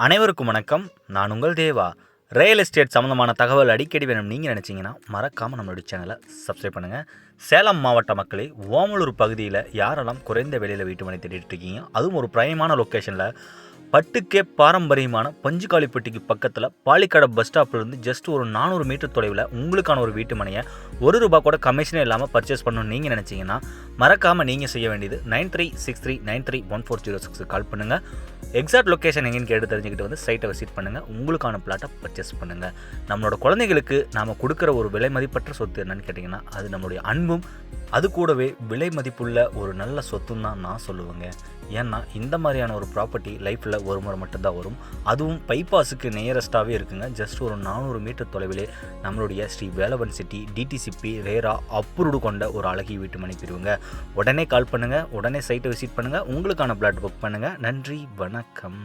அனைவருக்கும் வணக்கம். நான் உங்கள் தேவா. ரியல் எஸ்டேட் சம்மந்தமான தகவல் அடிக்கடி வேணும் நீங்கள் நினச்சிங்கன்னா மறக்காமல் நம்மளுடைய சேனலை சப்ஸ்கிரைப் பண்ணுங்கள். சேலம் மாவட்ட மக்களே, ஓமலூர் பகுதியில் யாரெல்லாம் குறைந்த விலையில் வீட்டு மனை தேடிட்டு இருக்கீங்க, அதுவும் ஒரு பிரைமான லொக்கேஷனில் பட்டுக்கே பாரம்பரியமான பஞ்சுக்காளிப்பட்டிக்கு பக்கத்தில் பாலிக்கடை பஸ் ஸ்டாப்லேருந்து ஜஸ்ட் ஒரு 400 மீட்டர் தொலைவில் உங்களுக்கான ஒரு வீட்டு மனையை ₹1 கூட கமிஷனே இல்லாமல் பர்ச்சேஸ் பண்ணணும்னு நீங்கள் நினச்சிங்கன்னா மறக்காமல் நீங்கள் செய்ய வேண்டியது 9363931406 கால் பண்ணுங்கள். எக்ஸாக்ட் லொக்கேஷன் எங்கேன்னு கேட்டு தெரிஞ்சுக்கிட்டு வந்து சைட்டை விசிட் பண்ணுங்கள். உங்களுக்கான பிளாட்டை பர்ச்சேஸ் பண்ணுங்கள். நம்மளோட குழந்தைகளுக்கு நாம் கொடுக்குற ஒரு விலை மதிப்பற்ற சொத்து என்னன்னு கேட்டிங்கன்னா அது நம்மளுடைய அன்பும், அது கூடவே விலை மதிப்புள்ள ஒரு நல்ல சொத்துன்னு தான் நான் சொல்லுவேங்க. ஏன்னா இந்த மாதிரியான ஒரு ப்ராப்பர்ட்டி லைஃப்பில் ஒரு முறை மட்டும்தான் வரும். அதுவும் பைபாஸுக்கு நியரஸ்ட்டாகவே இருக்குங்க. ஜஸ்ட் ஒரு 400 மீட்டர் தொலைவிலே நம்மளுடைய Sri Velavan city DTCP RERA approved கொண்ட ஒரு அழகிய வீட்டு மனை பிரிவுங்க. உடனே கால் பண்ணுங்கள், உடனே சைட்டை விசிட் பண்ணுங்கள், உங்களுக்கான பிளாட் புக் பண்ணுங்கள். நன்றி, வணக்கம்.